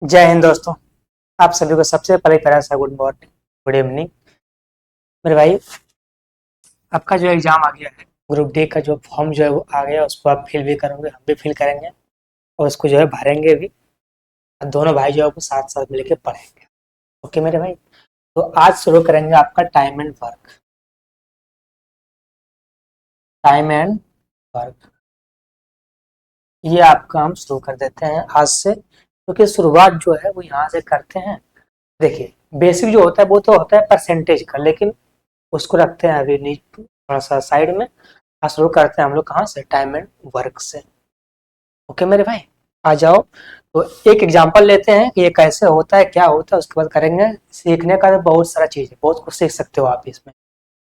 जय हिंद दोस्तों। आप सभी को सबसे पहले प्यारा सा गुड मॉर्निंग, गुड इवनिंग। मेरे भाई, आपका जो एग्जाम आ गया है, ग्रुप डी का जो फॉर्म जो है वो आ गया, उसको आप फिल भी करोगे, हम भी फिल करेंगे और उसको जो है भरेंगे भी। और दोनों भाई जो है वो साथ साथ मिलकर पढ़ेंगे। ओके मेरे भाई, तो आज शुरू करेंगे आपका time and work. Time and work, ये आपका हम शुरू कर देते हैं आज से, क्योंकि शुरुआत जो है वो यहाँ से करते हैं। देखिए, बेसिक जो होता है वो तो होता है परसेंटेज का, लेकिन उसको रखते हैं अभी नीचे थोड़ा सा साइड में। शुरू करते हैं हम लोग कहाँ से, टाइम एंड वर्क से। ओके मेरे भाई, आ जाओ। तो एक एग्जांपल लेते हैं कि ये कैसे होता है, क्या होता है, उसके बाद करेंगे। सीखने का तो बहुत सारा चीज़ है, बहुत कुछ सीख सकते हो आप इसमें,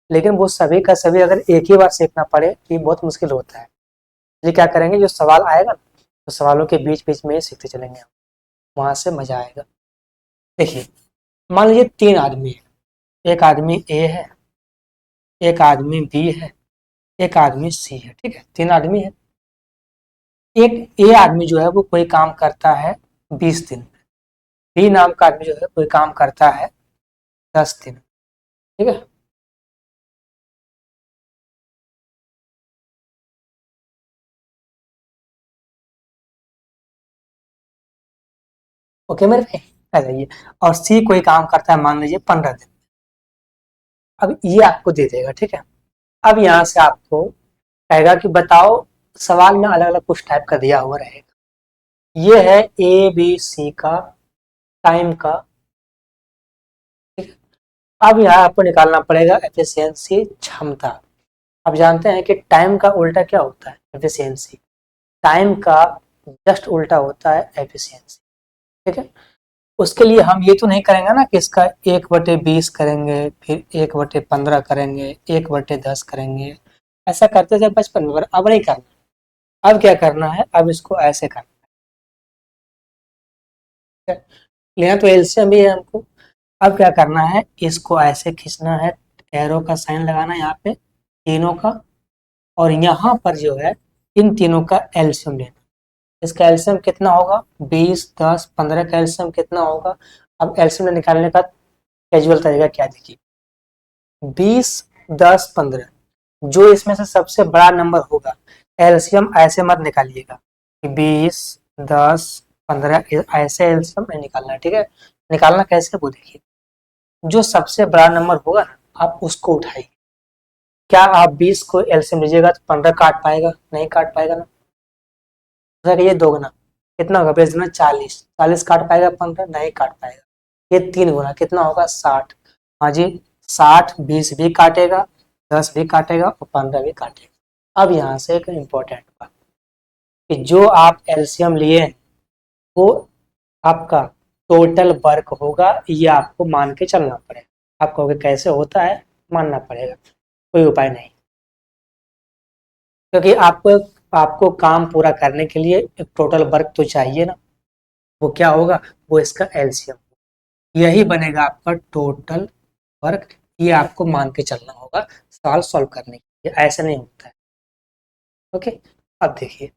लेकिन वो सभी का सभी अगर एक ही बार सीखना पड़े तो ये बहुत मुश्किल होता है। ये क्या करेंगे, जो सवाल आएगा ना, तो सवालों के बीच बीच में ही सीखते चलेंगे हम, वहां से मजा आएगा। देखिए, मान लीजिए तीन आदमी है, एक आदमी ए है, एक आदमी बी है, एक आदमी सी है। ठीक है, तीन आदमी है। एक ए आदमी जो है वो कोई काम करता है 20 दिन, बी नाम का आदमी जो है कोई काम करता है 10 दिन। ठीक है, ओके मेरे भाई, आ जाइए। और सी कोई काम करता है मान लीजिए 15 दिन। अब ये आपको दे देगा, ठीक है। अब यहाँ से आपको कहेगा कि बताओ, सवाल में अलग अलग कुछ टाइप का दिया हुआ रहेगा। ये है ए बी सी का टाइम का। ठीक है, अब यहाँ आपको निकालना पड़ेगा एफिशिएंसी, क्षमता। आप जानते हैं कि टाइम का उल्टा क्या होता है, एफिशिएंसी। टाइम का जस्ट उल्टा होता है एफिशिएंसी। ठीक है, उसके लिए हम ये तो नहीं करेंगे ना कि इसका 1/20 करेंगे, फिर 1/15 करेंगे, 1/10 करेंगे। ऐसा करते थे बचपन में, पर अब नहीं करना। अब क्या करना है, अब इसको ऐसे करना है। लेना तो एलसीएम भी है हमको। अब क्या करना है, इसको ऐसे खींचना है, एरो का साइन लगाना है यहाँ पे तीनों का, और यहाँ पर जो है इन तीनों का एलसीएम लेना। इसका एलसीएम कितना होगा, 20, 10, 15 का एलसीएम कितना होगा। अब एलसीएम निकालने का कैजुअल तरीका क्या, देखिए। 20, 10, 15, जो इसमें से सबसे बड़ा नंबर होगा, एलसीएम ऐसे मत निकालिएगा कि 20, 10, 15 ऐसे एलसीएम नहीं निकालना है। ठीक है, निकालना कैसे वो देखिए। जो सबसे बड़ा नंबर होगा ना, आप उसको उठाइए। क्या आप 20 को एलसीएम लीजिएगा तो 15 काट पाएगा, नहीं काट पाएगा ना। ये दो गुना कितना होगा, बेच देना 40, 40 काट पाएगा 15, नहीं काट पाएगा। ये तीन गुना कितना होगा, 60। हाँ जी, 60 20 भी काटेगा, 10 भी काटेगा और 15 भी काटेगा। अब यहाँ से एक इम्पोर्टेंट बात, कि जो आप एलसीएम लिए हैं वो आपका टोटल वर्क होगा, ये आपको मान के चलना पड़ेगा। आप कहोगे कैसे होता है, मानना पड़ेगा, कोई उपाय नहीं। क्योंकि आपको आपको काम पूरा करने के लिए एक टोटल वर्क तो चाहिए ना। वो क्या होगा, वो इसका एलसीएम, यही बनेगा आपका टोटल वर्क। ये आपको मान के चलना होगा सवाल सॉल्व करने के लिए, ऐसे नहीं होता है। ओके, अब देखिए,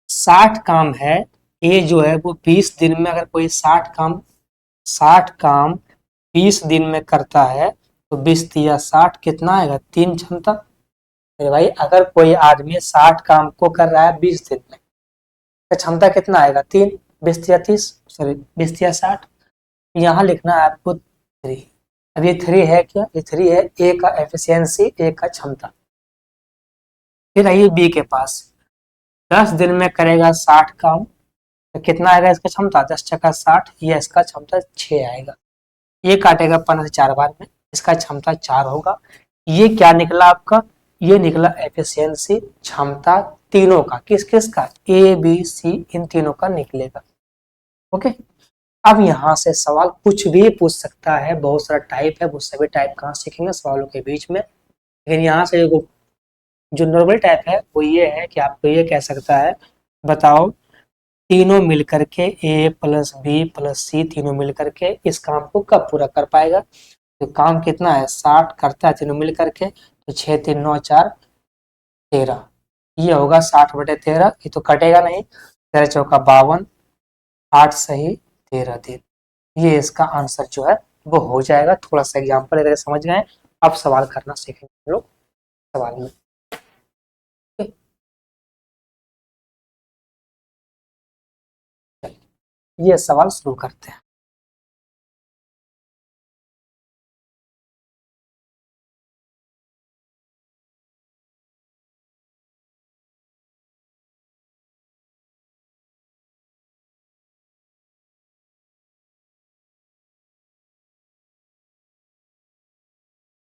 60 काम है। ये जो है वो 20 दिन में, अगर कोई 60 काम 20 दिन में करता है तो 20 तिया 60 कितना आएगा, तीन क्षमता। मेरे भाई, अगर कोई आदमी 60 काम को कर रहा है 20 दिन में, तो क्षमता कितना आएगा, तीन। 20 तिया 30, सॉरी 20 तिया 60। यहाँ लिखना है आपको 3। अब ये 3 है क्या, ये 3 है ए का एफिशिएंसी, ए का क्षमता। फिर आइए बी के पास, 10 दिन में करेगा 60 काम, तो कितना आएगा इसका क्षमता, 10 × 60, ये इसका क्षमता 6 आएगा। ये काटेगा 15 से 4 बार में, इसका क्षमता 4 होगा। ये क्या निकला आपका, ये निकला एफिशिएंसी, क्षमता तीनों का, किस किस का, ए बी सी, इन तीनों का निकलेगा। ओके, अब यहाँ से सवाल कुछ भी पूछ सकता है, बहुत सारा टाइप है, वो सभी टाइप कहाँ सीखेंगे सवालों के बीच में। लेकिन यहाँ से जो नॉर्मल टाइप है वो ये है कि आपको ये कह सकता है, बताओ तीनों मिलकर के ए प्लस बी प्लस सी, तीनों मिलकर के इस काम को कब पूरा कर पाएगा। तो काम कितना है, 60 करता है तीनों मिलकर के, तो 6 3 9 4 13, ये होगा 60/13। ये तो कटेगा नहीं, 13 चौका 52, 8 सही 13 दिन। ये इसका आंसर जो है वो हो जाएगा। थोड़ा सा एग्जाम्पल अगर समझ गए, अब सवाल करना सीखेंगे हम लोग सवाल में। ठीक है? ये सवाल शुरू करते हैं।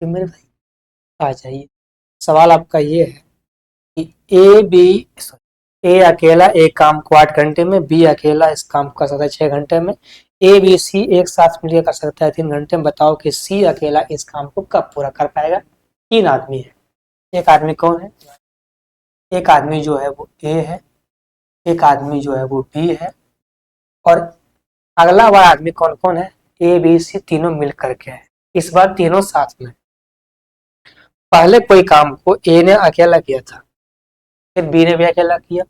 तो मेरे भाई आ जाइए, सवाल आपका ये है कि ए बी ए अकेला एक काम को 8 घंटे में, बी अकेला इस काम को कर सकता है 6 घंटे में, ए बी सी एक साथ मिलकर कर सकता है 3 घंटे में। बताओ कि सी अकेला इस काम को कब पूरा कर पाएगा। 3 आदमी है। एक आदमी कौन है? एक आदमी जो है वो ए है, एक आदमी जो है वो बी है, और अगला वाला आदमी कौन कौन है? ए बी सी तीनों मिल करके है। इस बार तीनों साथ में। पहले कोई काम को ए ने अकेला किया था, फिर बी ने भी अकेला किया।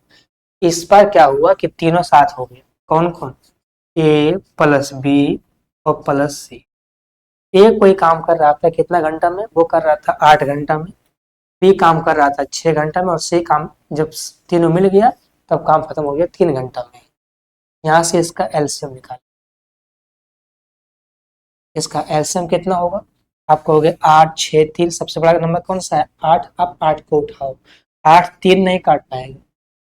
इस बार क्या हुआ कि तीनों साथ हो गए। कौन कौन? ए प्लस बी और प्लस सी। ए कोई काम कर रहा था कितना घंटा में? वो कर रहा था 8 घंटा में। बी काम कर रहा था 6 घंटा में, और सी काम जब तीनों मिल गया तब काम खत्म हो गया 3 घंटा में। यहाँ से इसका एलसीएम निकाल। इसका एलसीएम कितना होगा? आप कहोगे 8 6 3, सबसे बड़ा नंबर कौन सा है? 8। आप 8 को उठाओ, 8 3 नहीं काट पाएगा।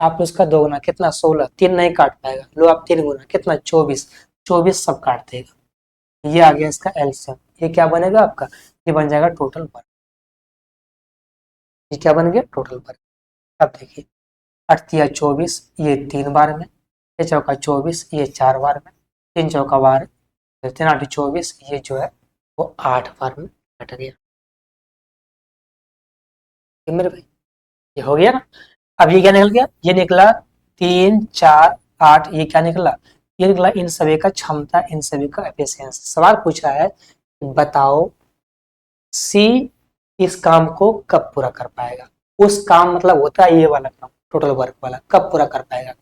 आप उसका 2 गुना कितना? 16। 3 नहीं काट पाएगा, लो आप 3 गुना कितना? 24। 24 सब काट देगा। ये आ गया इसका एलसीएम। ये क्या बनेगा आपका? ये बन जाएगा टोटल वर्क। ये क्या बन गया? Total work. अब देखिए, 8 या 24 ये 3 बार में, 6 चौका 24 ये 4 बार में, 3 चौका 12, 3 8 24 ये जो है वो 8 बार में कट गया। ये मेरे भाई ये हो गया ना। अब ये क्या निकल गया? ये निकला 3 4 8। ये क्या निकला? ये निकला इन सभी का क्षमता, इन सभी का एफिशिएंसी। सवाल पूछा है बताओ सी इस काम को कब पूरा कर पाएगा। उस काम मतलब होता है ये वाला काम, टोटल वर्क वाला, कब पूरा कर पाएगा।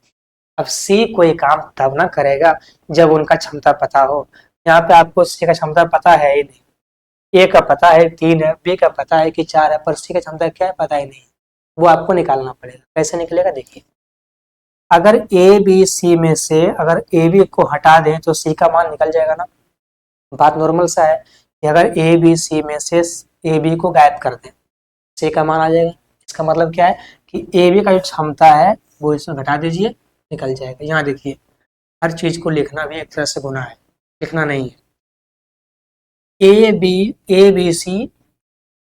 अब सी कोई काम तब ना करेगा जब उनका क्षमता पता हो। यहाँ पे आपको सी का क्षमता पता है ही नहीं। ए का पता है 3 है, बी का पता है कि 4 है, पर सी का क्षमता क्या है पता ही नहीं। वो आपको निकालना पड़ेगा। कैसे निकलेगा देखिए, अगर ए बी सी में से अगर ए बी को हटा दें तो सी का मान निकल जाएगा ना। बात नॉर्मल सा है कि अगर ए बी सी में से ए बी को गायब कर दें, सी का मान आ जाएगा। इसका मतलब क्या है कि ए बी का जो क्षमता है वो इसमें घटा दीजिए, निकल जाएगा। यहाँ देखिए, हर चीज को लिखना भी एक तरह से गुनाह है, लिखना नहीं है। A B C,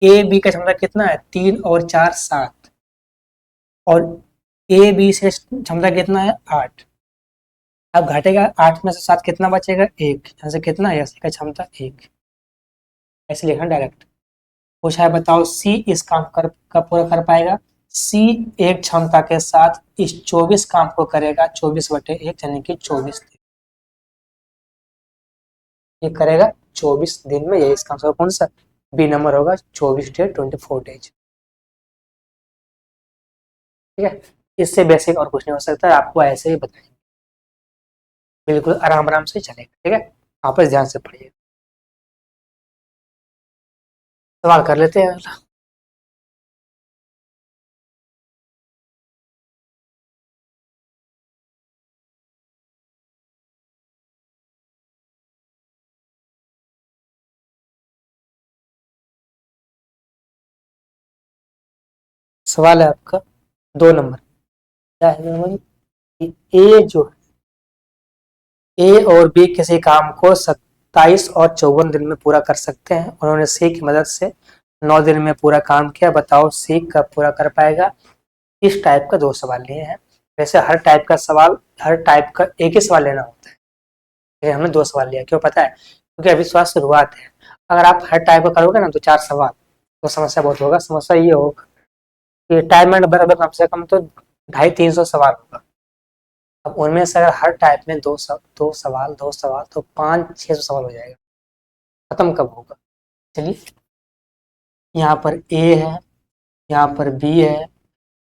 A B का क्षमता कितना है? 3 और 4 7, और ए बी से क्षमता कितना है? 8। अब घटेगा 8 में से 7 कितना बचेगा? 1। यहाँ से कितना है? सी का क्षमता 1। ऐसे लिखना डायरेक्ट। पूछा है बताओ सी इस काम कर कब पूरा कर पाएगा। सी एक क्षमता के साथ इस 24 काम को करेगा 24/1 यानी कि 24 दिन। ये करेगा 24 दिन में। ये इसका आंसर कौन सा बी नंबर होगा? 24 डे 24 डेज। ठीक है, इससे बेसिक और कुछ नहीं हो सकता है। आपको ऐसे ही बताएंगे, बिल्कुल आराम आराम से चलेगा। ठीक है, आपस ध्यान से पढ़िए। सवाल कर लेते हैं। सवाल है आपका 2 नंबर। क्या है? ए जो ए और बी किसी काम को 27 और 54 दिन में पूरा कर सकते हैं। उन्होंने सी की मदद से 9 दिन में पूरा काम किया। बताओ सी कब पूरा कर पाएगा। इस टाइप का 2 सवाल लिए हैं। वैसे हर टाइप का सवाल, हर टाइप का एक ही सवाल लेना होता है, लेकिन हमने 2 सवाल लिया। क्यों पता है? क्योंकि अभी सवाल शुरुआत है। अगर आप हर टाइप का करोगे ना तो 4 सवाल, तो समस्या बहुत होगा। समस्या ये होगा कि टाइम एंड बराबर कम से कम तो 250-300 सवाल होगा। अब उनमें से अगर हर टाइप में 2 सवाल तो 500-600 सवाल हो जाएगा। खत्म कब होगा? चलिए, यहाँ पर ए है, यहाँ पर बी है,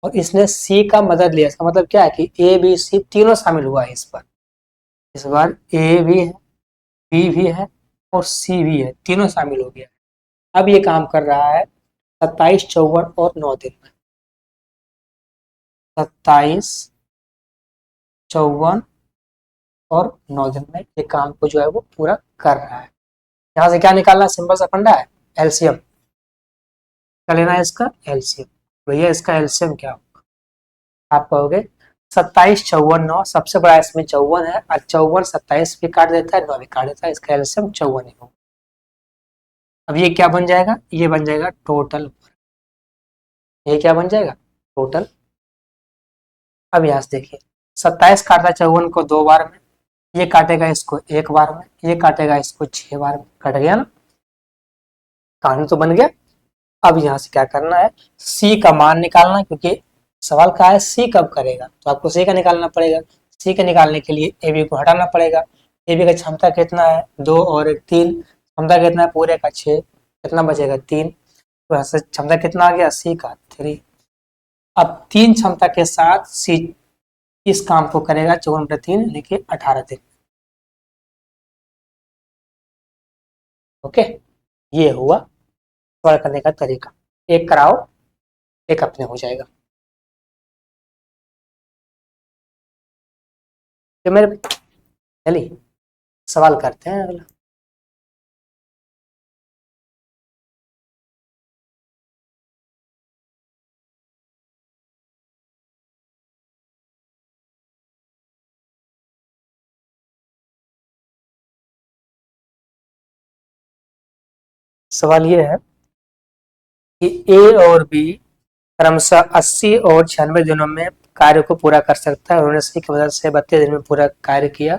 और इसने सी का मदद लिया। इसका मतलब क्या है कि ए बी सी तीनों शामिल हुआ है इस पर। इस बार ए भी है, बी भी है और सी भी है, तीनों शामिल हो गया। अब ये काम कर रहा है 27, 54 और 9 दिन में। 27, 54 और 9 दिन में ये काम को जो है वो पूरा कर रहा है। यहाँ से क्या निकालना, सिंपल सा फंडा है, एलसीएम। क्या लेना है इसका, एलसीएम। भैया इसका एलसीएम क्या होगा, आप कहोगे 27, 54, 9, सबसे बड़ा इसमें 54 है और 54 27 भी काट देता है, 9 भी काट देता है, इसका एलसीएम 54 ही होगा। अब ये क्या बन जाएगा, ये बन जाएगा टोटल। ये क्या बन जाएगा, टोटल। अब यहाँ से देखिए 27 काटता 54 को 2 बार में, ये काटेगा इसको 1 बार में, ये काटेगा इसको 6 बार में, कट गया ना, कहानी तो बन गया। अब यहाँ से क्या करना है, सी का मान निकालना है, क्योंकि सवाल का है सी कब करेगा, तो आपको सी का निकालना पड़ेगा। सी के निकालने के लिए ए बी को हटाना पड़ेगा। ए बी का क्षमता कितना है, 2 और 1 3, क्षमता कितना है पूरे का 6, कितना बचेगा 3, तो यहाँ से क्षमता कितना आ गया, सी का 3। अब 3 क्षमता के साथ सी इस काम को करेगा 54/3 यानी कि 18 दिन। ओके, ये हुआ सवाल करने का तरीका। एक कराओ, एक अपने हो जाएगा। तो मेरे चलिए सवाल करते हैं अगला। सवाल ये है कि ए और बी क्रमशः 80 और 96 दिनों में कार्य को पूरा कर सकता है। उन्होंने सी की मदद से 32 दिन में पूरा कार्य किया।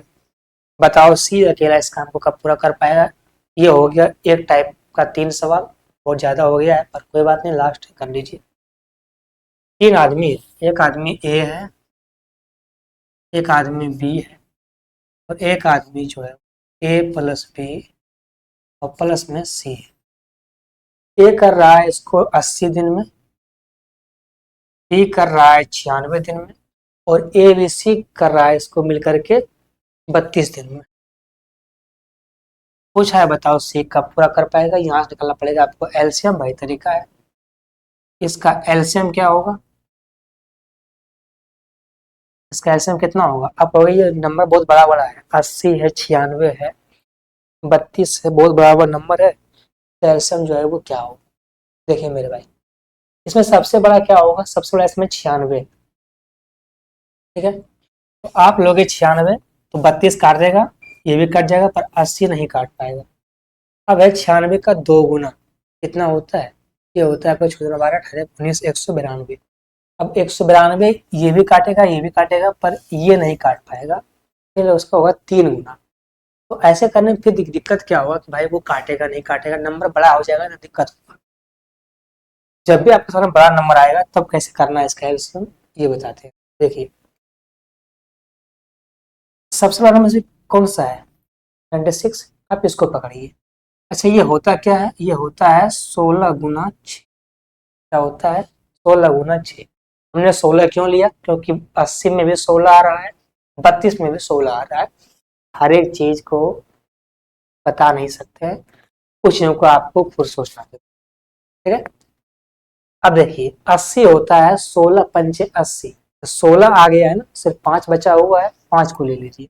बताओ सी अकेला इस काम को कब पूरा कर पाएगा। ये हो गया एक टाइप का 3 सवाल, बहुत ज्यादा हो गया है पर कोई बात नहीं, लास्ट कर लीजिए। 3 आदमी, एक आदमी ए है, एक आदमी बी है और एक आदमी जो है ए प्लस बी और प्लस में सी है। ए कर रहा है इसको 80 दिन में, बी कर रहा है 96 दिन में और ए बी सी कर रहा है इसको मिलकर के 32 दिन में। पूछा है बताओ सी कब पूरा कर पाएगा। यहाँ से निकालना पड़ेगा आपको एलसीएम, भाई तरीका है। इसका एलसीएम क्या होगा, इसका एलसीएम कितना होगा। अब ये नंबर बहुत बड़ा बड़ा है, 80 है, 96 है, 32 है, बहुत बड़ा बड़ा नंबर है। तो एलसीएम जो है वो क्या होगा, देखिए मेरे भाई, इसमें सबसे बड़ा क्या होगा, सबसे बड़ा इसमें 96, ठीक है। तो आप लोगे 96 तो 32 काट देगा, ये भी कट जाएगा पर 80 नहीं काट पाएगा। अब है 96 का 2 गुना कितना होता है, ये होता है आपका 14 12 18 19 192। अब 192 ये भी काटेगा, ये भी काटेगा पर ये नहीं काट पाएगा, फिर उसका होगा 3 गुना। तो ऐसे करने में फिर दिक्कत क्या होगा कि भाई वो काटेगा नहीं काटेगा, नंबर बड़ा हो जाएगा तो दिक्कत होगा। जब भी आपके सामने बड़ा नंबर आएगा तब कैसे करना है इसका एलसीएम, ये बताते हैं। देखिए सबसे बड़ा नंबर कौन सा है, 96। आप इसको पकड़िए। अच्छा ये होता क्या है, ये होता है 16 गुना 6। क्या होता है, 16 गुना 6। हमने 16 क्यों लिया, क्योंकि 80 में भी 16 आ रहा है, 32 में भी 16 आ रहा है। हर एक चीज को बता नहीं सकते हैं, कुछ चीजों को आपको खुद सोचना है, ठीक है। अब देखिए 80 होता है 16 पंचे 80, 16 आ गया है ना, सिर्फ 5 बचा हुआ है, 5 को ले लीजिए।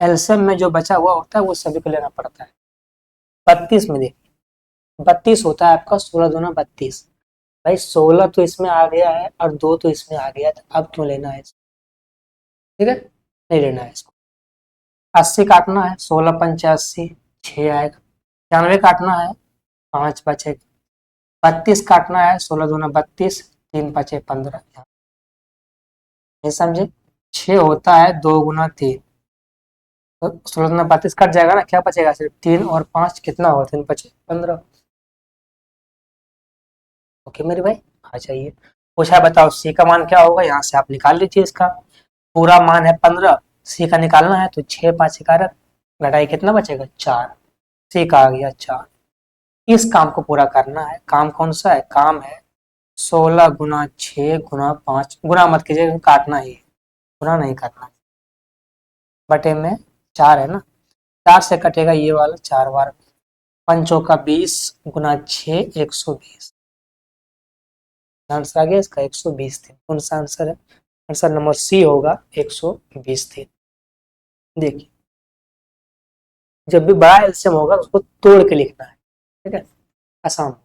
एलसीएम में जो बचा हुआ होता है वो सभी को लेना पड़ता है। 32 में देखिए 32 होता है आपका 16 दूना 32। भाई 16 तो इसमें आ गया है और 2 तो इसमें आ गया, तो अब क्यों लेना है इसको, ठीक है, नहीं लेना है इसको। 80 काटना है, 16 पंचे 80, 6 आएगा। 96 काटना है, 5 बचेगा। 32 काटना है, 16 दूना 32, 3 बचे 15। नहीं समझे, 6 होता है 2 गुना 3, तो 16 दूना 32 कट जाएगा ना, क्या बचेगा सिर्फ 3 और 5 कितना होगा, 3 बचे 15। ओके मेरे भाई आ जाइए। पूछा बताओ सी का मान क्या होगा, यहाँ से आप निकाल लीजिए। इसका पूरा मान है 15, सी का निकालना है तो 6 5 11, घटाई कितना बचेगा 4, सी का आ गया 4। इस काम को पूरा करना है, काम कौन सा है, काम है 16 गुना 6 गुना 5, गुना मत कीजिए काटना ही है, गुना नहीं करना है, बटे में 4 है ना, 4 से कटेगा ये वाला 4 बार, 5 चौका 20 गुना 6 120, आंसर आ गया इसका 120 दिन। कौन सा आंसर है? आंसर नंबर सी होगा 120 दिन। देखिए जब भी बड़ा एलसीएम होगा उसको तोड़ के लिखना है, ठीक है, आसान।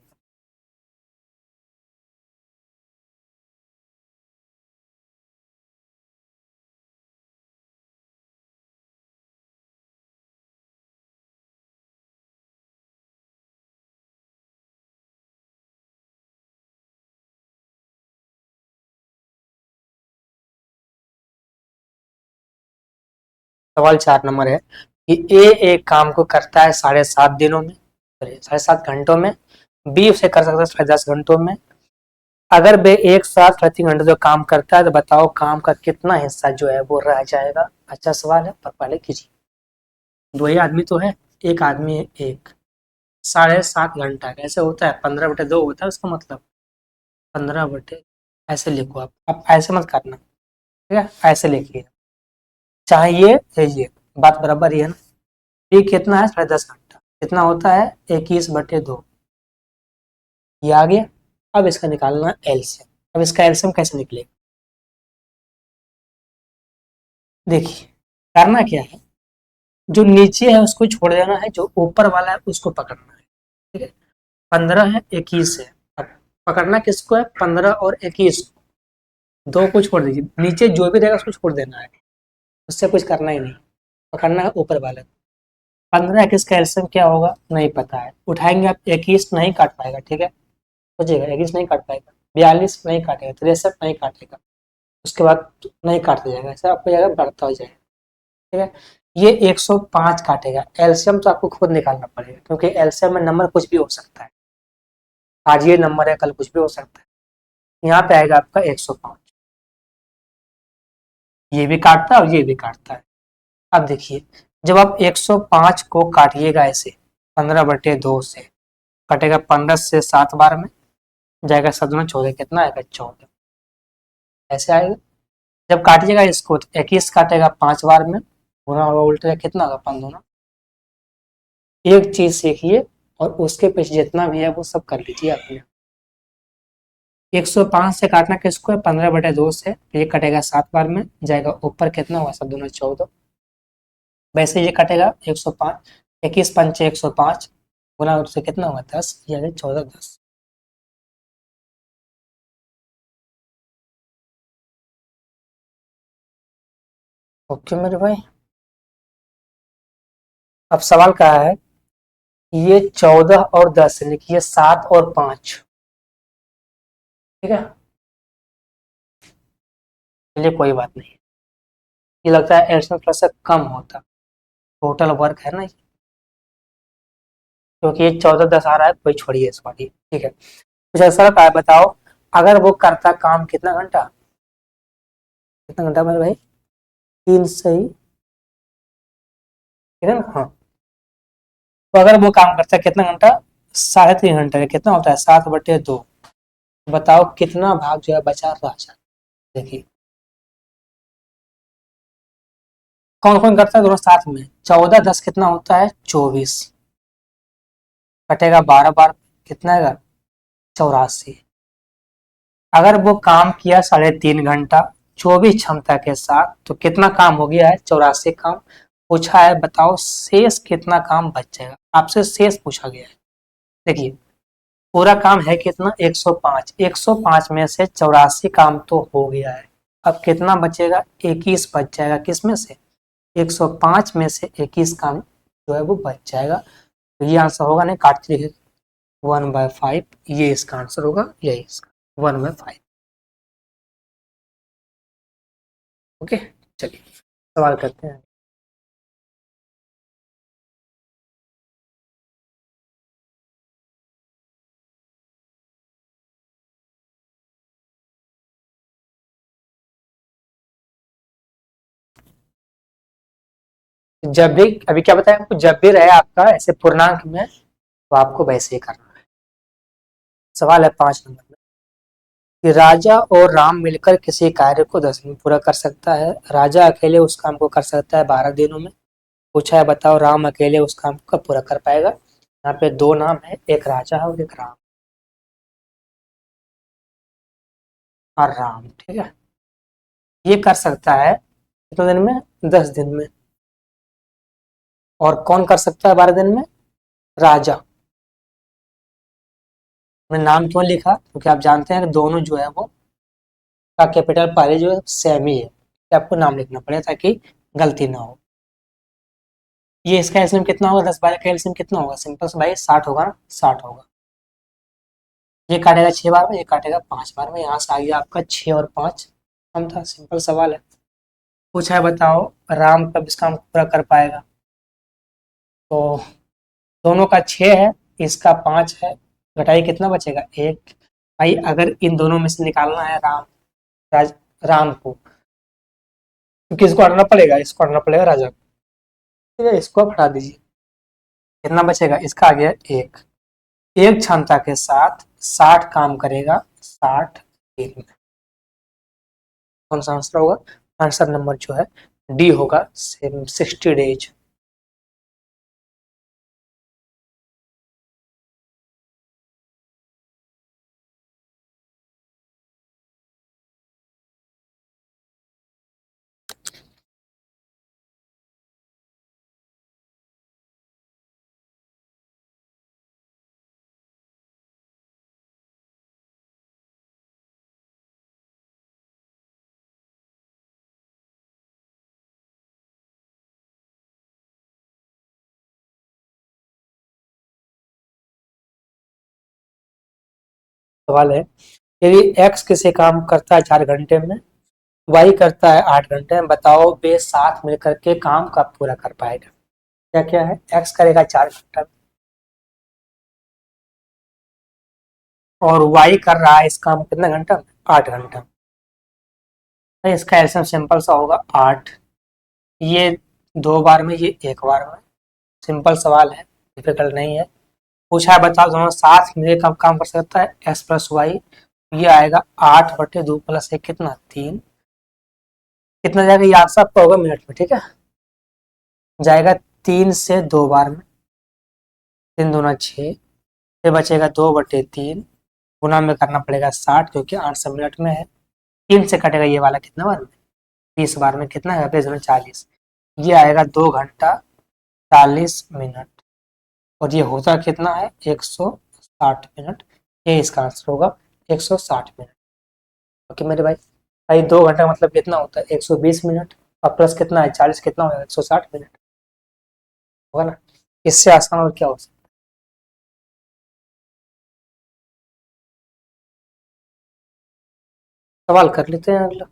सवाल 4 नंबर है कि ए एक काम को करता है 7.5 दिनों में, 7.5 घंटों में, बी उसे कर सकता है 10.5 घंटों में। अगर वे एक साथ 3 घंटे जो काम करता है तो बताओ काम का कितना हिस्सा जो है वो रह जाएगा। अच्छा सवाल है, पर पहले कीजिए। दो ही आदमी तो है, एक आदमी है, एक 7.5 घंटा कैसे होता है, 15/2 होता है उसका मतलब, 15 ऐसे लिखो आप ऐसे मत करना, ठीक है, ऐसे लिखिए, चाहे ये बात बराबर ही है ना। ये कितना है 10.5 घंटा, कितना होता है 21/2, ये आ गया। अब इसका निकालना एलसीएम। अब इसका एलसीएम कैसे निकलेगा, देखिए करना क्या है, जो नीचे है उसको छोड़ देना है, जो ऊपर वाला है उसको पकड़ना है, ठीक है। 15 है 21 है, अब पकड़ना किसको है, 15 और 21, दो को छोड़ दीजिए, नीचे जो भी रहेगा उसको छोड़ देना है, उससे कुछ करना ही नहीं, पकड़ना है ऊपर वाला। 15 21 का एलसीएम क्या होगा नहीं पता है, उठाएंगे आप, 21 नहीं काट पाएगा, ठीक है, सोचिएगा 21 नहीं काट पाएगा, 42 नहीं काटेगा, 63 नहीं काटेगा, उसके बाद नहीं काटता जाएगा, ऐसा आपको जाएगा बढ़ता हो जाएगा, ठीक है। ये 105 काटेगा, एलसीएम तो आपको खुद निकालना पड़ेगा, क्योंकि एलसीएम में नंबर कुछ भी हो सकता है, आज ये नंबर है कल कुछ भी हो सकता है। यहाँ पे आएगा आपका 105, ये भी काटता है और ये भी काटता है। अब देखिए जब आप 105 को काटिएगा ऐसे 15/2 से, कटेगा 15 से 7 बार में, जाएगा 7 में 14, कितना आएगा 14, ऐसे आएगा। जब काटिएगा इसको तो 21 काटेगा 5 बार में, गुना होगा उल्टा, कितना होगा 15। एक चीज सीखिए और उसके पीछे जितना भी है वो सब कर लीजिए आपने। 105 से काटना किसको है, 15/2 से, ये कटेगा 7 बार में, जाएगा ऊपर, कितना हुआ सब दोनों 14, वैसे ये कटेगा 105, 21 पंचे 105, गुना उससे कितना होगा 10, यानी 14 10। ओके मेरे भाई, अब सवाल कहा है ये 14 और 10 लिखिए, 7 और 5, ठीक है, चलिए कोई बात नहीं, ये लगता है एडिशनल प्लस से कम होता, टोटल वर्क है ना, क्योंकि ये 14 10 आ रहा है, कोई छोड़िए इस बार, ठीक है। कुछ ऐसा कहा है, बताओ अगर वो करता काम कितना घंटा, कितना घंटा मेरे भाई, 3 सही, ठीक है ना, हाँ। तो अगर वो काम करता है कितना घंटा, 3.5 घंटे का, कितना होता है 7/2, बताओ कितना भाग जो है बचा रह जाता है। देखिए कौन कौन करता है दोनों साथ में, 14 10 कितना होता है 24, कटेगा 12 बार, कितना है 84। अगर वो काम किया 3.5 घंटा 24 क्षमता के साथ, तो कितना काम हो गया है 84 काम। पूछा है बताओ शेष कितना काम बच जाएगा, आपसे शेष पूछा गया है। देखिए पूरा काम है कितना 105, 105 में से 84 काम तो हो गया है, अब कितना बचेगा 21 बच जाएगा, किस में से 105 में से 21 काम जो है वो बच जाएगा। तो ये आंसर होगा, नहीं काटते लिखे 1/5, ये इसका आंसर होगा, यही इसका 1/5। ओके चलिए सवाल करते हैं। जब भी, अभी क्या बताया आपको, जब भी रहे आपका ऐसे पूर्णांक में तो आपको वैसे ही करना है। सवाल है 5 नंबर में कि राजा और राम मिलकर किसी कार्य को 10 दिन पूरा कर सकता है, राजा अकेले उस काम को कर सकता है 12 दिनों में, पूछा है बताओ राम अकेले उस काम को कब पूरा कर पाएगा। यहाँ पे दो नाम है, एक राजा है और एक राम। और राम, ठीक है, ये कर सकता है कितने दिन में, 10 दिन में। और कौन कर सकता है 12 दिन में, राजा। मैंने नाम क्यों लिखा, क्योंकि आप जानते हैं कि दोनों जो है वो का कैपिटल पहले जो है सेम ही है, तो आपको नाम लिखना पड़ेगा ताकि गलती ना हो। ये इसका एलसीएम कितना होगा, 10 12 का एलसीएम कितना होगा, सिंपल से भाई 60 होगा ना, 60 होगा। ये काटेगा 6 बार में, ये काटेगा 5 बार में, यहाँ से आ गया आपका 6 और 5। हम था, सिंपल सवाल है। पूछा है बताओ राम कब इस काम को पूरा कर पाएगा। तो दोनों का 6 है, इसका 5 है, घटाइए कितना बचेगा, 1। भाई अगर इन दोनों में से निकालना है राम को, तो किसको हटाना पड़ेगा, इसको हटाना पड़ेगा, राजा को। ठीक है, इसको आप हटा दीजिए, कितना बचेगा, इसका आ गया 1। एक क्षमता के साथ 60 काम करेगा 60 दिन में। कौन सा आंसर होगा, आंसर नंबर जो है डी होगा, 60 डेज। सवाल है, यदि एक्स किसी काम करता है 4 घंटे में, वाई करता है 8 घंटे में, बताओ वे साथ मिलकर के काम कब पूरा कर पाएगा। क्या क्या है, एक्स करेगा 4 घंटा और वाई कर रहा है इस काम को कितना घंटा में, 8 घंटा। तो इसका एल्सियम सिंपल सा होगा 8। ये 2 बार में, ये 1 बार में। सिंपल सवाल है, डिफिकल्ट नहीं है। पूछा है बताओ दोनों साथ मिलकर कब काम कर सकता है, एक्स प्लस वाई। ये आएगा 8/2 + 1 कितना, 3। कितना जाएगा, ये आंसर आपका होगा मिनट में, ठीक है। जाएगा 3 से 2 बार में, 3 दूना 6, फिर बचेगा 2/3, गुना में करना पड़ेगा 60 क्योंकि आंसर मिनट में है। 3 से कटेगा ये वाला कितना बार में, 20 बार में, कितना है 40। ये आएगा 2 घंटा 40 मिनट। और ये होता कितना है, 160 मिनट। ये इसका आंसर होगा 160 मिनट। ओके मेरे भाई, 2 घंटा मतलब कितना होता है, 120 मिनट। और प्लस कितना है 40, कितना होगा 160 मिनट, होगा ना। इससे आसान और क्या हो सकता है, सवाल कर लेते हैं अगला।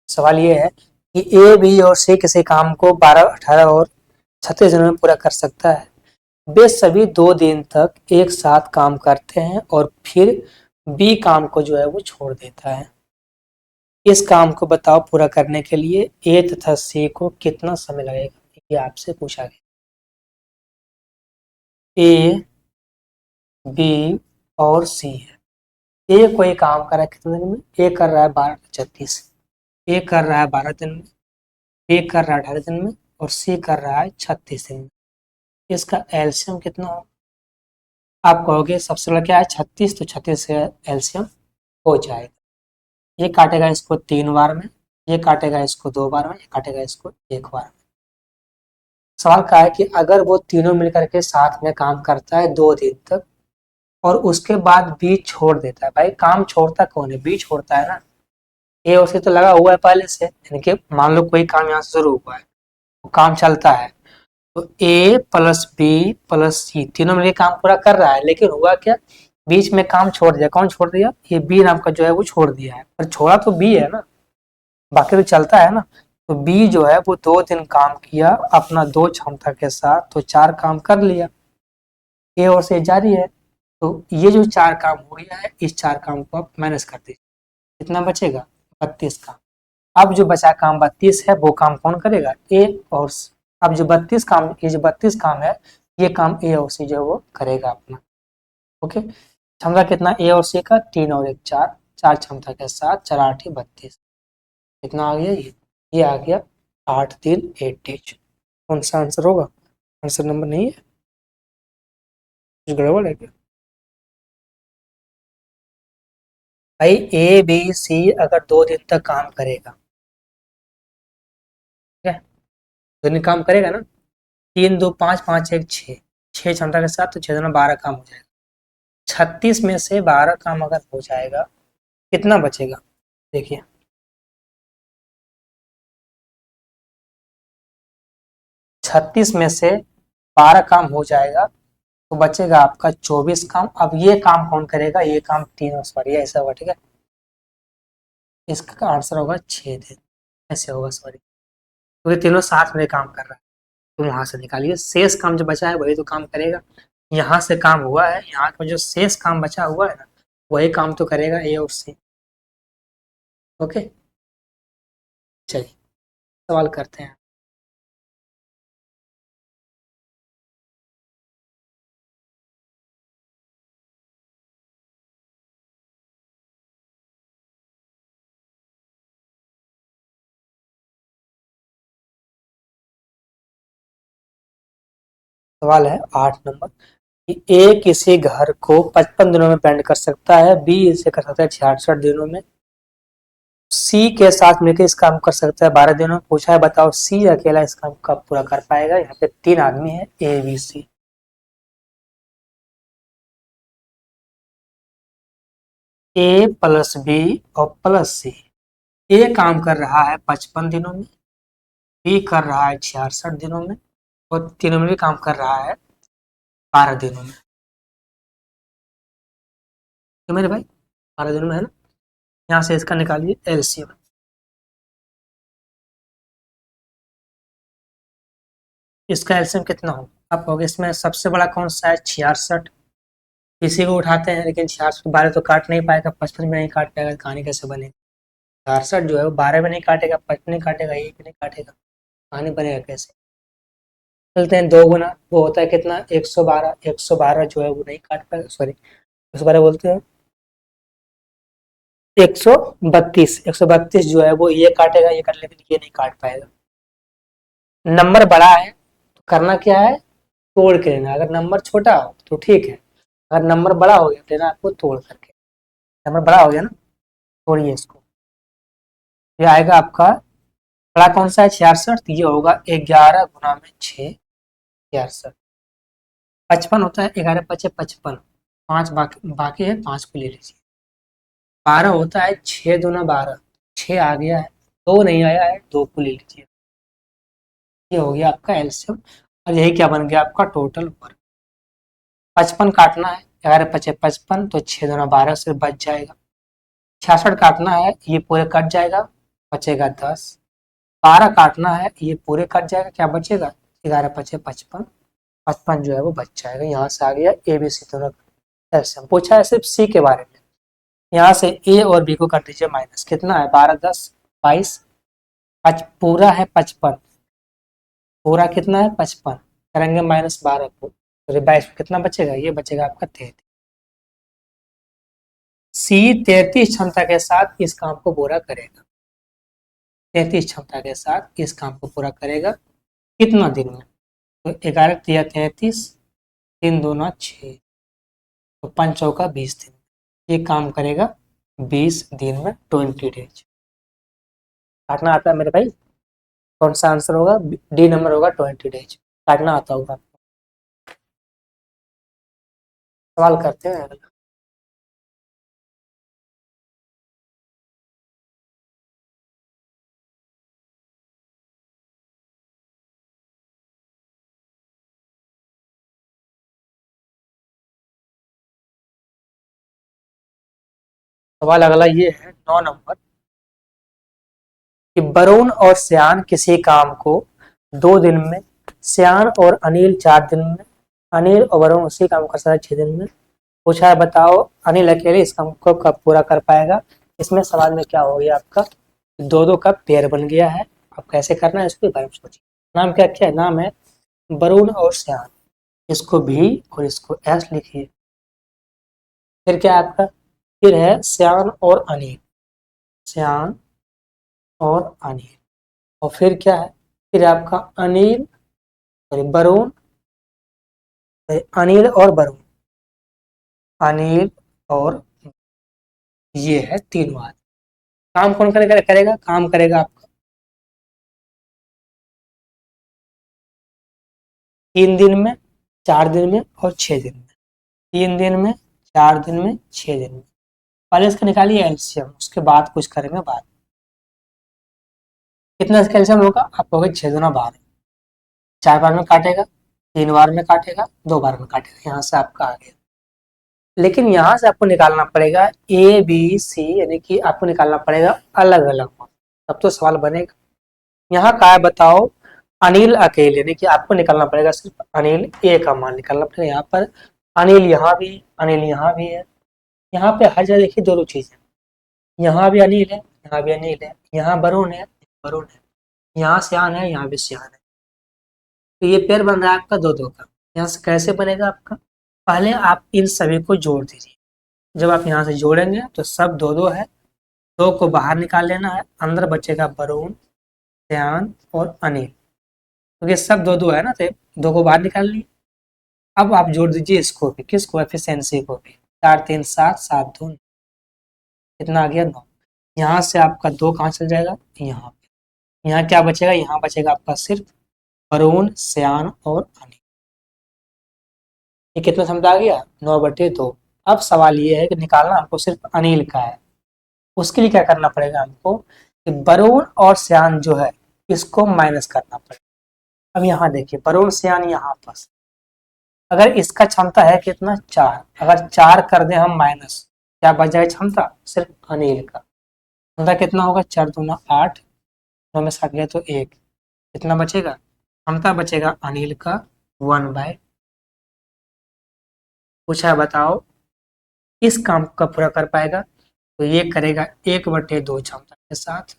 सवाल ये है कि ए बी और सी किसी काम को 12 18 और 36 दिनों में पूरा कर सकता है। वे सभी 2 दिन तक एक साथ काम करते हैं और फिर बी काम को जो है वो छोड़ देता है। इस काम को बताओ पूरा करने के लिए ए तथा सी को कितना समय लगेगा, ये आपसे पूछा गया। ए बी और सी है, ए कोई काम कर रहा है कितने दिन में, ए कर रहा है 12 36, ए कर रहा है 12 दिन में, बी कर रहा है 18 दिन में, और सी कर रहा है 36 दिन में। इसका एलसीएम कितना होगा, आप कहोगे सबसे बड़ा क्या है 36, तो 36 से एलसीएम हो जाएगा। ये काटेगा इसको 3 बार में, ये काटेगा इसको 2 बार में, ये काटेगा इसको 1 बार में। सवाल का है कि अगर वो तीनों मिलकर के साथ में काम करता है 2 दिन तक और उसके बाद बी छोड़ देता है। भाई काम छोड़ता कौन है, बी छोड़ता है ना। ए उसे तो लगा हुआ है पहले से, यानी कि मान लो कोई काम यहाँ से शुरू हुआ है, वो काम चलता है, तो ए प्लस बी प्लस सी तीनों मिलकर काम पूरा कर रहा है, लेकिन हुआ क्या, बीच में काम छोड़ दिया। कौन छोड़ दिया, ये बी नाम का जो है वो छोड़ दिया है, पर छोड़ा तो बी है ना, बाकी तो चलता है ना। तो बी जो है वो 2 दिन काम किया अपना 2 क्षमता के साथ, तो 4 काम कर लिया, ए और से जारी है। तो ये जो 4 काम हो गया है, इस 4 काम को आप माइनस कर दीजिए, कितना बचेगा, 32 काम। अब जो बचा काम 32 है वो काम कौन करेगा, ए और अब जो 32 काम, ये जो 32 काम है ये काम ए और सी जो है वो करेगा अपना। ओके, क्षमता कितना ए और सी का, 3 और 1 4, 4 क्षमता के साथ 4 8 32, कितना आ गया ये आ गया 8 3 80। कौन सा आंसर होगा? आंसर नंबर नहीं है, कुछ गड़बड़ है क्या भाई? ए बी सी अगर 2 दिन तक काम करेगा, ठीक है, 2 दिन काम करेगा ना, 3 2 5 5 1 6, 6 क्षमता के साथ तो 6 12 काम हो जाएगा। 36 में से 12 काम अगर हो जाएगा, कितना बचेगा? देखिए, 36 में से 12 काम हो जाएगा तो बचेगा आपका 24 काम। अब ये काम कौन करेगा? ये काम तीनों, सॉरी ऐसा होगा, ठीक है, इसका आंसर होगा 6 दिन, ऐसे होगा, सॉरी, क्योंकि तीनों साथ में काम कर रहा है। तो वहां से निकालिए, शेष काम जो बचा है वही तो काम करेगा। यहाँ से काम हुआ है, यहाँ का जो शेष काम बचा हुआ है ना, वही काम तो करेगा ए और सी। ओके, चलिए सवाल करते हैं। सवाल है 8 नंबर कि ए किसी घर को 55 दिनों में पेंट कर सकता है, बी इसे कर सकता है 66 दिनों में, सी के साथ मिलकर इस काम कर सकता है 12 दिनों में। पूछा है बताओ सी अकेला इस काम कब पूरा कर पाएगा? यहाँ पे 3 आदमी है, A B C. A plus B और प्लस सी। ए काम कर रहा है 55 दिनों में, बी कर रहा है 66 दिनों में, और तीनों में भी काम कर रहा है 12 दिनों में। तो मेरे भाई 12 दिनों में है ना, यहाँ से इसका निकालिए एलसीएम। इसका एलसीएम कितना हो? आप कहोगे इसमें सबसे बड़ा कौन सा है? 66। इसी को उठाते हैं, लेकिन 66 को 12 तो काट नहीं पाएगा, 55 में नहीं काट पाएगा, कहानी कैसे बनेगी? 66 जो है वो 12 में नहीं काटेगा, 55 नहीं काटेगा, एक भी नहीं काटेगा, कहानी बनेगा कैसे? चलते हैं 2 गुना, वो होता है कितना? 112। 112 जो है वो नहीं काट पाएगा, सॉरी 112 बोलते हैं, 132। 132 जो है वो ये काटेगा, ये काट, लेकिन ये नहीं काट पाएगा। नंबर बड़ा है तो करना क्या है? तोड़ के लेना। अगर नंबर छोटा हो तो ठीक है, अगर नंबर बड़ा हो गया लेना आपको तोड़ करके। नंबर बड़ा हो गया ना, तोड़िए इसको। ये आएगा आपका बड़ा कौन सा है? 66। ये होगा 11 गुना में 6, 66। 55 होता है, 11 पचे 55, 5 बाकी बाकी है, 5 को ले लीजिए। 12 होता है 6 दूना 12, 6 आ गया है, 2 नहीं आया है, 2 को ले लीजिए। ये हो गया आपका एलसीएम। और यही क्या बन गया आपका टोटल वर्क। 55 काटना है, 11 पचे 55, तो 6 दूना 12 से बच जाएगा। 66 काटना है, ये पूरे कट जाएगा, बचेगा 10। 12 काटना है, ये पूरे कट जाएगा, क्या बचेगा? 11 पचे 55, 55 जो है वो बच जाएगा। यहाँ से आ गया ए बी सी दोनों एलसीएम। पूछा है सिर्फ सी के बारे में। यहाँ से ए और बी को कर दीजिए माइनस, कितना है? 12 10 22, पूरा है 55, पूरा कितना है? 55, करेंगे माइनस 12 को, तो 22 को कितना बचेगा? ये बचेगा आपका 33। सी 33 क्षमता के साथ इस काम को पूरा करेगा। 33 क्षमता के साथ इस काम को पूरा करेगा कितना दिन में? तो 11 तिया 33, 3 दूना 6, तो 5 चौका 20 दिन। ये काम करेगा 20 दिन में, 20 डेज। काटना आता है मेरे भाई? कौन सा आंसर होगा? डी नंबर होगा, 20 डेज। काटना आता होगा आपको। सवाल करते हैं अगला। सवाल अगला ये है 9 नंबर कि वरुण और श्यान किसी काम को 2 दिन में, श्यान और अनिल 4 दिन में, अनिल और वरुण उसी काम को कर सकता है 6 दिन में। पूछा है बताओ अनिल अकेले इस काम को कब पूरा कर पाएगा? इसमें सवाल में क्या हो गया आपका? दो दो का पेयर बन गया है। अब कैसे करना है इसके बारे में सोचिए। नाम क्या क्या है? नाम है वरुण और श्यान। इसको भी और इसको एस लिखिए। फिर क्या है आपका, फिर है श्यान और अनिल, श्यान और अनिल। और फिर क्या है, फिर आपका अनिल, वरुण, अनिल और वरुण, अनिल और, ये है तीनों आदमी। काम कौन करेगा, काम करेगा आपका 3 दिन में, 4 दिन में और 6 दिन में। 3 दिन में, 4 दिन में, 6 दिन में। पहले इसका निकालिए एलसीएम, उसके बाद कुछ करेंगे बात। कितना इसका एलसीएम होगा, आपको होगा 6 गुना 12। 4 बार में काटेगा, 3 बार में काटेगा, 2 बार में काटेगा, यहाँ से आपका आ गया। लेकिन यहाँ से आपको निकालना पड़ेगा ए बी सी, यानी कि आपको निकालना पड़ेगा अलग अलग, तब तो सवाल बनेगा। यहाँ का है बताओ, अनिल अकेले, यानी कि आपको निकालना पड़ेगा सिर्फ अनिल ए का मान निकालना पड़ेगा। यहाँ पर अनिल यहाँ भी, अनिल यहाँ भी है, यहाँ पे हर जगह देखिए दोनों चीज है, यहाँ भी अनिल है, यहाँ भी अनिल है, यहाँ वरुण है, वरुण है, यहाँ श्यान है, यहाँ भी श्यान है। तो ये पेयर बन रहा है आपका दो दो का। यहाँ से कैसे बनेगा आपका, पहले आप इन सभी को जोड़ दीजिए। जब आप यहाँ से जोड़ेंगे तो सब दो दो है, दो को बाहर निकाल लेना है, अंदर बचेगा वरुण, श्यान और अनिल, क्योंकि तो सब दो दो है ना, तो दो को बाहर निकाल लिए। अब आप जोड़ दीजिए इसको भी, किसको, एफिशिएंसी को भी। 4 3 7, 7 2, कितना आ गया 9। यहाँ से आपका 2 कहाँ चल जाएगा, यहाँ पे। यहाँ क्या बचेगा, यहाँ बचेगा आपका सिर्फ वरुण, श्यान और अनिल। ये कितना क्षमता आ गया, 9/2। अब सवाल ये है कि निकालना हमको सिर्फ अनिल का है। उसके लिए क्या करना पड़ेगा हमको, कि वरुण और श्यान जो है इसको माइनस करना पड़ेगा। अब यहाँ देखिए वरुण श्यान यहाँ पर, अगर इसका क्षमता है कितना 4, अगर 4 कर दें हम माइनस, क्या बच जाएगा क्षमता, सिर्फ अनिल का क्षमता कितना होगा, 4 दूना 8, 9 में 7 गया तो 1, कितना बचेगा, क्षमता बचेगा अनिल का 1/। पूछा बताओ इस काम का पूरा कर पाएगा, तो ये करेगा 1/2 क्षमता के साथ,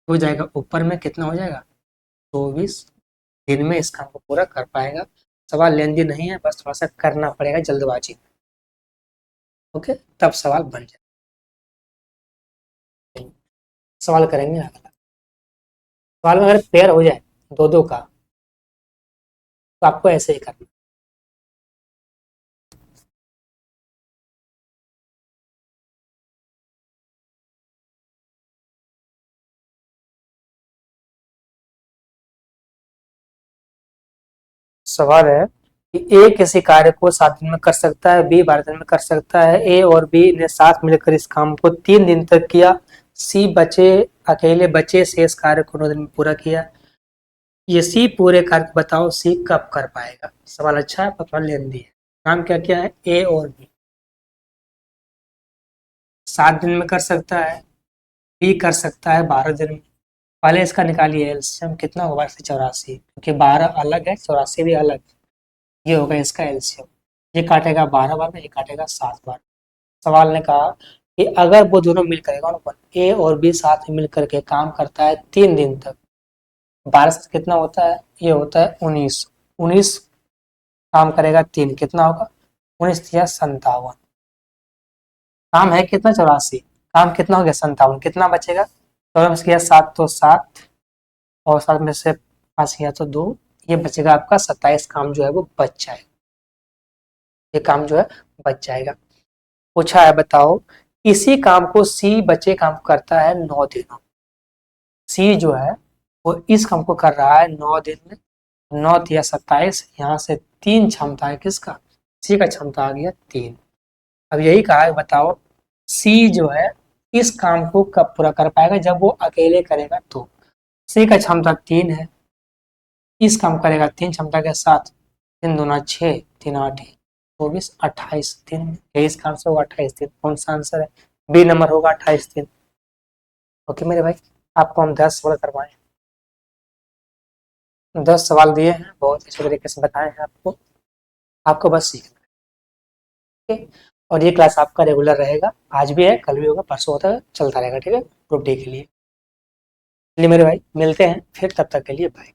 हो जाएगा ऊपर में, कितना हो जाएगा 24 दिन में इस काम को पूरा कर पाएगा। सवाल लेंदी नहीं है, बस थोड़ा सा करना पड़ेगा जल्दबाजी। ओके, तब सवाल बन जाए। सवाल करेंगे अगला। सवाल में अगर पेयर हो जाए दो दो का, तो आपको ऐसे ही करना। सवाल है कि ए किसी कार्य को 7 दिन में कर सकता है, बी 12 दिन में कर सकता है। ए और बी ने साथ मिलकर इस काम को 3 दिन तक किया, सी अकेले बचे शेष कार्य को 9 दिन में पूरा किया। ये सी पूरे कार्य बताओ सी कब कर पाएगा। सवाल अच्छा है, पता लेंदी है। काम क्या क्या है, ए और बी 7 दिन में कर सकता है, बी कर सकता है 12 दिन में। पहले इसका निकालिए एलसीएम, कितना होगा 84, क्योंकि 12 अलग है, 84 भी अलग है। ये होगा इसका एलसीएम, ये काटेगा 12 बार में, ये काटेगा 7 बार। सवाल ने कहा कि अगर वो दोनों मिल करेगा, ए और बी साथ में मिल करके काम करता है 3 दिन तक, 12 से कितना होता है, ये होता है 19, 19 काम करेगा 3, कितना होगा 19 या 57। काम है कितना 84, काम कितना हो गया 57, कितना बचेगा 14 में से गया 7 तो 7, और 7 में से 5 गया तो 2, ये बचेगा आपका 27 काम जो है वो बच जाएगा। ये काम जो है बच जाएगा। पूछा है बताओ इसी काम को सी बचे काम करता है 9 दिनों। सी जो है वो इस काम को कर रहा है 9 दिन में, 9 या 27, यहाँ से 3 क्षमता है किसका, सी का क्षमता आ गया 3। अब यही कहा है बताओ सी जो है इस काम को कब पूरा कर पाएगा, जब वो अकेले करेगा तो। सी का क्षमता 3 है, इस काम करेगा 3 क्षमता के साथ, 3 दूना 6, 3 8 24, 28 दिन में। इस काम से होगा 28 दिन। कौन सा आंसर है, बी नंबर होगा 28 दिन। ओके मेरे भाई, आपको हम 10 सवाल करवाए, 10 सवाल दिए हैं, बहुत अच्छे तरीके से बताए हैं आपको। आपको बस सीखना है। और ये क्लास आपका रेगुलर रहेगा, आज भी है, कल भी होगा, परसों होता है, चलता रहेगा। ठीक है, ग्रुप डी के लिए। चलिए मेरे भाई मिलते हैं फिर, तब तक के लिए बाय।